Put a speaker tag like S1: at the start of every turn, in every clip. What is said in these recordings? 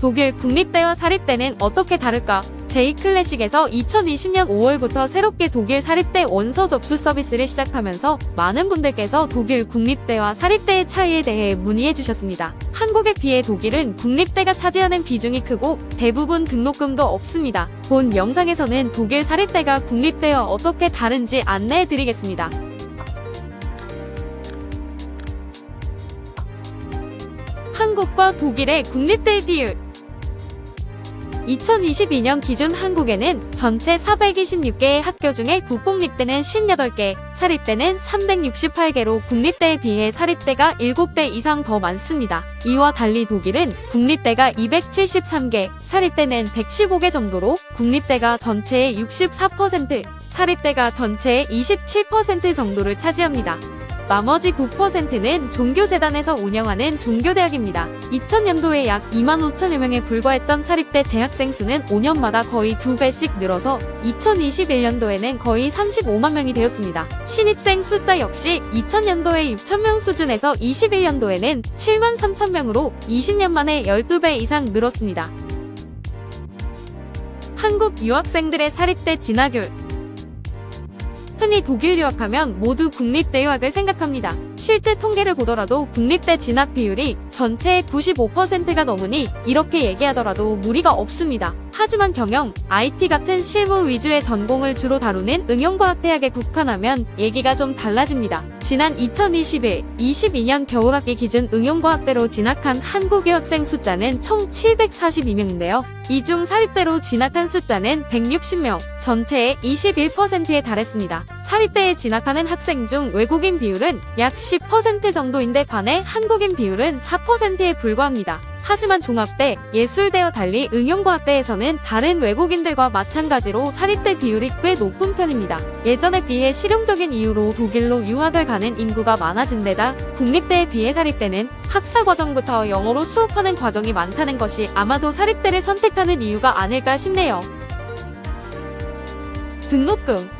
S1: 독일 국립대와 사립대는 어떻게 다를까? J클래식에서 2020년 5월부터 새롭게 독일 사립대 원서 접수 서비스를 시작하면서 많은 분들께서 독일 국립대와 사립대의 차이에 대해 문의해 주셨습니다. 한국에 비해 독일은 국립대가 차지하는 비중이 크고 대부분 등록금도 없습니다. 본 영상에서는 독일 사립대가 국립대와 어떻게 다른지 안내해 드리겠습니다. 한국과 독일의 국립대의 비율. 2022년 기준 한국에는 전체 426개의 학교 중에 국공립대는 58개, 사립대는 368개로 국립대에 비해 사립대가 7배 이상 더 많습니다. 이와 달리 독일은 국립대가 273개, 사립대는 115개 정도로 국립대가 전체의 64%, 사립대가 전체의 27% 정도를 차지합니다. 나머지 9%는 종교재단에서 운영하는 종교대학입니다. 2000년도에 약 2만 5천여 명에 불과했던 사립대 재학생 수는 5년마다 거의 2배씩 늘어서 2021년도에는 거의 35만 명이 되었습니다. 신입생 숫자 역시 2000년도에 6천 명 수준에서 21년도에는 7만 3천 명으로 20년 만에 12배 이상 늘었습니다. 한국 유학생들의 사립대 진학률. 흔히 독일 유학하면 모두 국립대 유학을 생각합니다. 실제 통계를 보더라도 국립대 진학 비율이 전체의 95%가 넘으니 이렇게 얘기하더라도 무리가 없습니다. 하지만 경영, IT 같은 실무 위주의 전공을 주로 다루는 응용과학대학에 국한하면 얘기가 좀 달라집니다. 지난 2021-22년 겨울학기 기준 응용과학대로 진학한 한국 유학생 숫자는 총 742명인데요. 이 중 사립대로 진학한 숫자는 160명, 전체의 21%에 달했습니다. 사립대에 진학하는 학생 중 외국인 비율은 약 10% 정도인데 반해 한국인 비율은 4%에 불과합니다. 하지만 종합대, 예술대와 달리 응용과학대에서는 다른 외국인들과 마찬가지로 사립대 비율이 꽤 높은 편입니다. 예전에 비해 실용적인 이유로 독일로 유학을 가는 인구가 많아진 데다 국립대에 비해 사립대는 학사 과정부터 영어로 수업하는 과정이 많다는 것이 아마도 사립대를 선택하는 이유가 아닐까 싶네요. 등록금.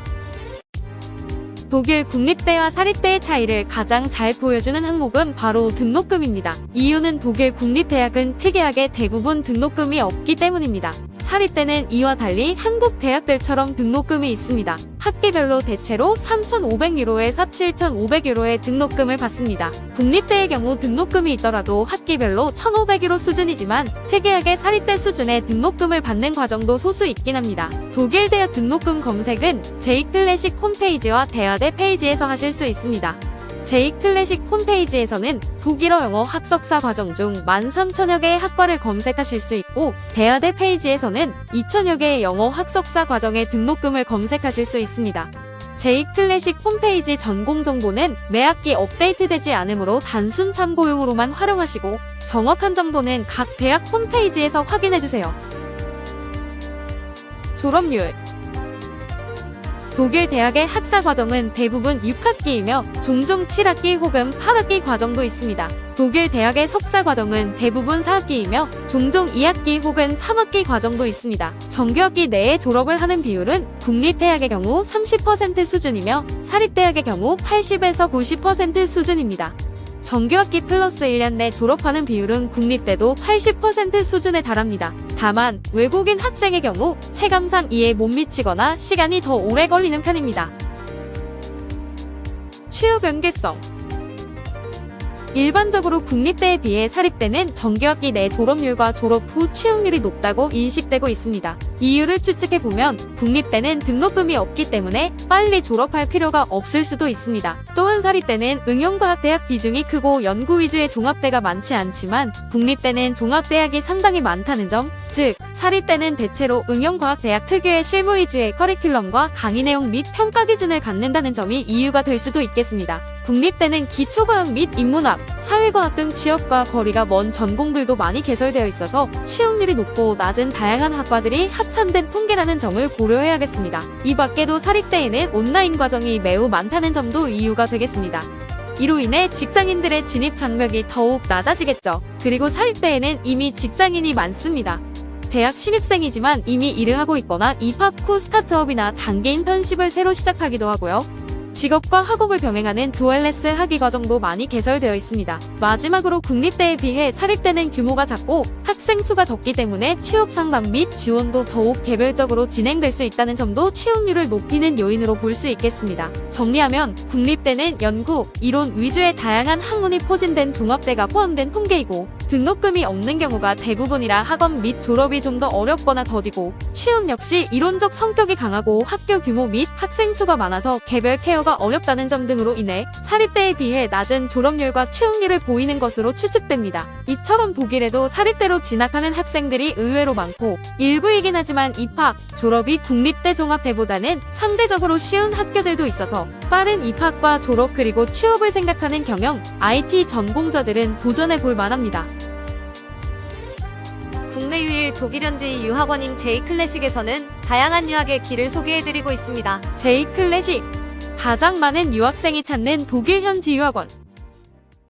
S1: 독일 국립대와 사립대의 차이를 가장 잘 보여주는 항목은 바로 등록금입니다. 이유는 독일 국립대학은 특이하게 대부분 등록금이 없기 때문입니다. 사립대는 이와 달리 한국 대학들처럼 등록금이 있습니다. 학기별로 대체로 3,500유로에서 7,500유로의 등록금을 받습니다. 국립대의 경우 등록금이 있더라도 학기별로 1,500유로 수준이지만 특이하게 사립대 수준의 등록금을 받는 과정도 소수 있긴 합니다. 독일 대학 등록금 검색은 J클래식 홈페이지와 대하대 페이지에서 하실 수 있습니다. J클래식 홈페이지에서는 독일어 영어 학석사 과정 중 13,000여 개의 학과를 검색하실 수 있고 대하대 페이지에서는 2,000여 개의 영어 학석사 과정의 등록금을 검색하실 수 있습니다. J클래식 홈페이지 전공 정보는 매 학기 업데이트되지 않으므로 단순 참고용으로만 활용하시고 정확한 정보는 각 대학 홈페이지에서 확인해주세요. 졸업률. 독일 대학의 학사 과정은 대부분 6학기이며 종종 7학기 혹은 8학기 과정도 있습니다. 독일 대학의 석사 과정은 대부분 4학기이며 종종 2학기 혹은 3학기 과정도 있습니다. 정규학기 내에 졸업을 하는 비율은 국립대학의 경우 30% 수준이며 사립대학의 경우 80에서 90% 수준입니다. 정규학기 플러스 1년 내 졸업하는 비율은 국립대도 80% 수준에 달합니다. 다만 외국인 학생의 경우 체감상 이에 못 미치거나 시간이 더 오래 걸리는 편입니다. 취업 연계성. 일반적으로 국립대에 비해 사립대는 정규학기 내 졸업률과 졸업 후 취업률이 높다고 인식되고 있습니다. 이유를 추측해보면 국립대는 등록금이 없기 때문에 빨리 졸업할 필요가 없을 수도 있습니다. 또한 사립대는 응용과학대학 비중이 크고 연구 위주의 종합대가 많지 않지만 국립대는 종합대학이 상당히 많다는 점, 즉 사립대는 대체로 응용과학대학 특유의 실무 위주의 커리큘럼과 강의 내용 및 평가 기준을 갖는다는 점이 이유가 될 수도 있겠습니다. 국립대는 기초과학 및 인문학, 사회과학 등 취업과 거리가 먼 전공들도 많이 개설되어 있어서 취업률이 높고 낮은 다양한 학과들이 합산된 통계라는 점을 고려해야겠습니다. 이 밖에도 사립대에는 온라인 과정이 매우 많다는 점도 이유가 되겠습니다. 이로 인해 직장인들의 진입 장벽이 더욱 낮아지겠죠. 그리고 사립대에는 이미 직장인이 많습니다. 대학 신입생이지만 이미 일을 하고 있거나 입학 후 스타트업이나 장기 인턴십을 새로 시작하기도 하고요. 직업과 학업을 병행하는 두얼레스 학위 과정도 많이 개설되어 있습니다. 마지막으로 국립대에 비해 사립대는 규모가 작고 학생 수가 적기 때문에 취업 상담 및 지원도 더욱 개별적으로 진행될 수 있다는 점도 취업률을 높이는 요인으로 볼 수 있겠습니다. 정리하면 국립대는 연구, 이론 위주의 다양한 학문이 포진된 종합대가 포함된 통계이고 등록금이 없는 경우가 대부분이라 학업 및 졸업이 좀 더 어렵거나 더디고 취업 역시 이론적 성격이 강하고 학교 규모 및 학생 수가 많아서 개별 케어가 어렵다는 점 등으로 인해 사립대에 비해 낮은 졸업률과 취업률을 보이는 것으로 추측됩니다. 이처럼 독일에도 사립대로 진학하는 학생들이 의외로 많고 일부이긴 하지만 입학, 졸업이 국립대 종합대보다는 상대적으로 쉬운 학교들도 있어서 빠른 입학과 졸업 그리고 취업을 생각하는 경영, IT 전공자들은 도전해 볼 만합니다.
S2: 국내 유일 독일 현지 유학원인 J클래식에서는 다양한 유학의 길을 소개해드리고 있습니다.
S1: J클래식, 가장 많은 유학생이 찾는 독일 현지 유학원.